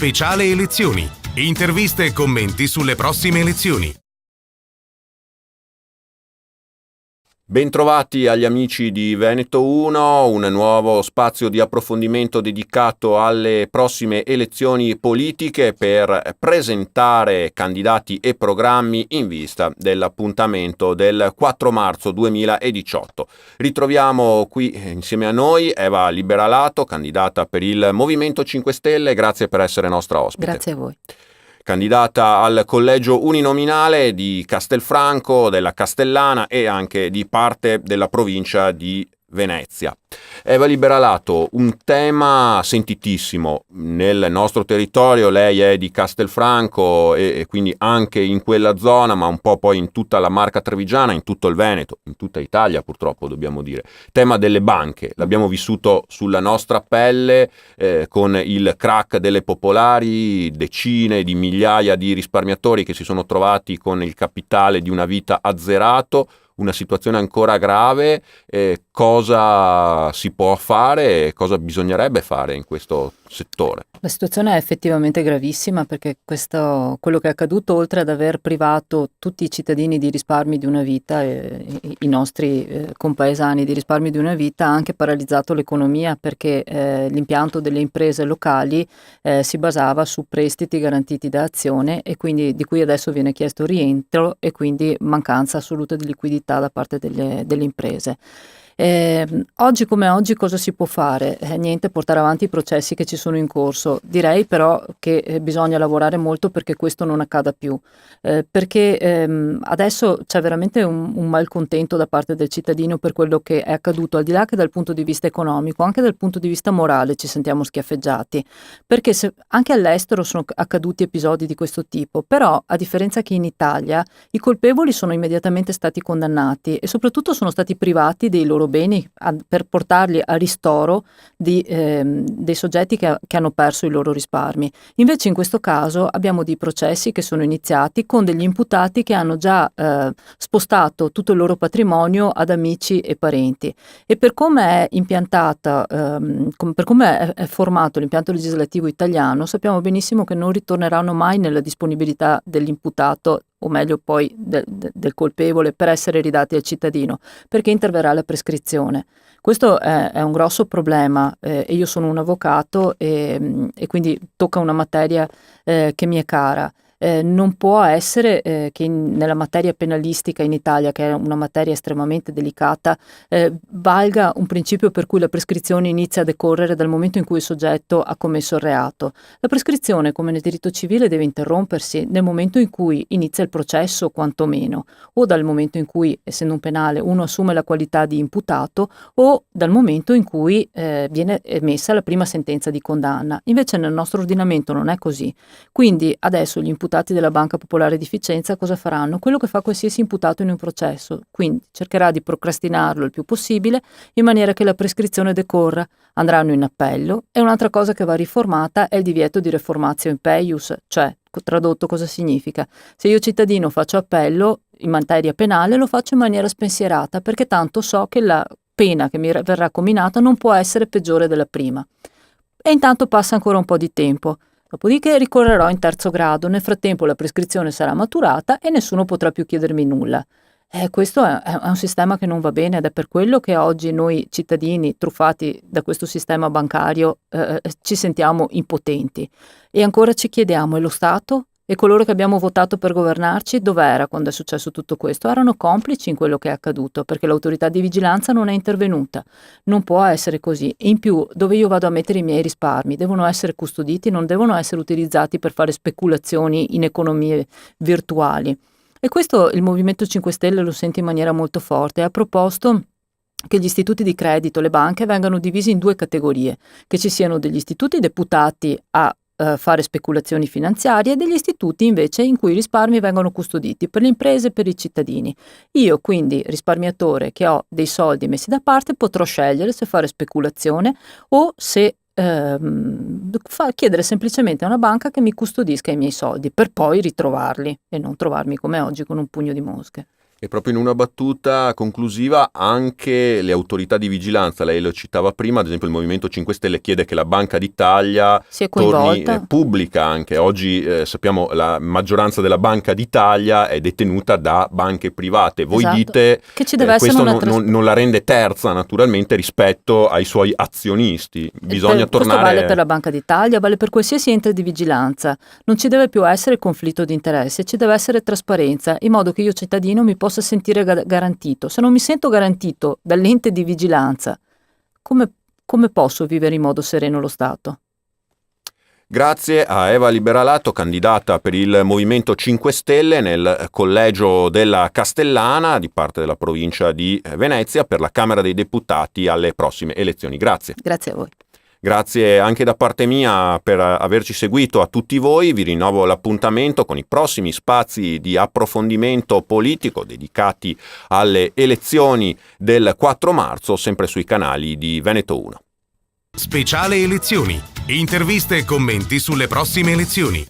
speciale elezioni. Interviste e commenti sulle prossime elezioni. Bentrovati agli amici di Veneto 1, un nuovo spazio di approfondimento dedicato alle prossime elezioni politiche per presentare candidati e programmi in vista dell'appuntamento del 4 marzo 2018. Ritroviamo qui insieme a noi Eva Liberalato, candidata per il Movimento 5 Stelle. Grazie per essere nostra ospite. Grazie a voi. Candidata al collegio uninominale di Castelfranco, della Castellana e anche di parte della provincia di Venezia. Eva Liberalato, un tema sentitissimo nel nostro territorio. Lei è di Castelfranco e quindi anche in quella zona, ma un po' poi in tutta la Marca Trevigiana, in tutto il Veneto, in tutta Italia purtroppo dobbiamo dire. Tema delle banche, l'abbiamo vissuto sulla nostra pelle con il crack delle popolari, decine di migliaia di risparmiatori che si sono trovati con il capitale di una vita azzerato. Una situazione ancora grave. Cosa si può fare e cosa bisognerebbe fare in questo settore? La situazione è effettivamente gravissima, perché quello che è accaduto, oltre ad aver privato tutti i cittadini di risparmi di una vita, i nostri compaesani di risparmi di una vita, ha anche paralizzato l'economia, perché l'impianto delle imprese locali si basava su prestiti garantiti da Azione, e quindi di cui adesso viene chiesto rientro, e quindi mancanza assoluta di liquidità da parte delle imprese. Oggi come oggi cosa si può fare? Niente, portare avanti i processi che ci sono in corso. Direi però che bisogna lavorare molto perché questo non accada più, perché adesso c'è veramente un malcontento da parte del cittadino per quello che è accaduto, al di là che dal punto di vista economico, anche dal punto di vista morale ci sentiamo schiaffeggiati, perché anche all'estero sono accaduti episodi di questo tipo, però a differenza che in Italia i colpevoli sono immediatamente stati condannati e soprattutto sono stati privati dei loro beni per portarli a ristoro dei soggetti che hanno perso i loro risparmi. Invece in questo caso abbiamo dei processi che sono iniziati con degli imputati che hanno già spostato tutto il loro patrimonio ad amici e parenti, e per come è impiantata, per come è formato l'impianto legislativo italiano, sappiamo benissimo che non ritorneranno mai nella disponibilità dell'imputato, o meglio poi del colpevole, per essere ridati al cittadino, perché interverrà la prescrizione. Questo è un grosso problema, e io sono un avvocato e quindi tocca una materia che mi è cara. Non può essere che nella materia penalistica in Italia, che è una materia estremamente delicata, valga un principio per cui la prescrizione inizia a decorrere dal momento in cui il soggetto ha commesso il reato. La prescrizione, come nel diritto civile, deve interrompersi nel momento in cui inizia il processo, quantomeno, o dal momento in cui, essendo un penale, uno assume la qualità di imputato, o dal momento in cui viene emessa la prima sentenza di condanna. Invece nel nostro ordinamento non è così. Quindi adesso gli imputati della Banca Popolare di Vicenza cosa faranno? Quello che fa qualsiasi imputato in un processo, quindi cercherà di procrastinarlo il più possibile in maniera che la prescrizione decorra. Andranno in appello, e un'altra cosa che va riformata è il divieto di reformatio in peius, cioè, tradotto, cosa significa? Se io cittadino faccio appello in materia penale, lo faccio in maniera spensierata, perché tanto so che la pena che mi verrà comminata non può essere peggiore della prima. E intanto passa ancora un po' di tempo. Dopodiché ricorrerò in terzo grado, nel frattempo la prescrizione sarà maturata e nessuno potrà più chiedermi nulla. Questo è un sistema che non va bene, ed è per quello che oggi noi cittadini truffati da questo sistema bancario ci sentiamo impotenti. E ancora ci chiediamo, e lo Stato? E coloro che abbiamo votato per governarci, dov'era quando è successo tutto questo? Erano complici in quello che è accaduto, perché l'autorità di vigilanza non è intervenuta. Non può essere così. E in più, dove io vado a mettere i miei risparmi? Devono essere custoditi, non devono essere utilizzati per fare speculazioni in economie virtuali. E questo il Movimento 5 Stelle lo sente in maniera molto forte. Ha proposto che gli istituti di credito, le banche, vengano divisi in due categorie, che ci siano degli istituti deputati a fare speculazioni finanziarie e degli istituti invece in cui i risparmi vengono custoditi per le imprese e per i cittadini. Io quindi, risparmiatore che ho dei soldi messi da parte, potrò scegliere se fare speculazione o se chiedere semplicemente a una banca che mi custodisca i miei soldi per poi ritrovarli e non trovarmi come oggi con un pugno di mosche. E proprio in una battuta conclusiva, anche le autorità di vigilanza, lei lo citava prima, ad esempio il Movimento 5 Stelle chiede che la Banca d'Italia Si è torni coinvolta. pubblica anche. Oggi sappiamo la maggioranza della Banca d'Italia è detenuta da banche private. Voi Esatto. dite Che ci deve essere questo una non la rende terza naturalmente rispetto ai suoi azionisti. Bisogna Questo tornare... vale per la Banca d'Italia, vale per qualsiasi ente di vigilanza. Non ci deve più essere conflitto di interesse, ci deve essere trasparenza, in modo che io cittadino mi possa sentire garantito. Se non mi sento garantito dall'ente di vigilanza, come posso vivere in modo sereno lo Stato? Grazie a Eva Liberalato, candidata per il Movimento 5 Stelle nel collegio della Castellana di parte della provincia di Venezia per la Camera dei Deputati alle prossime elezioni. Grazie. Grazie a voi. Grazie anche da parte mia per averci seguito. A tutti voi vi rinnovo l'appuntamento con i prossimi spazi di approfondimento politico dedicati alle elezioni del 4 marzo, sempre sui canali di Veneto 1. Speciale elezioni. Interviste e commenti sulle prossime elezioni.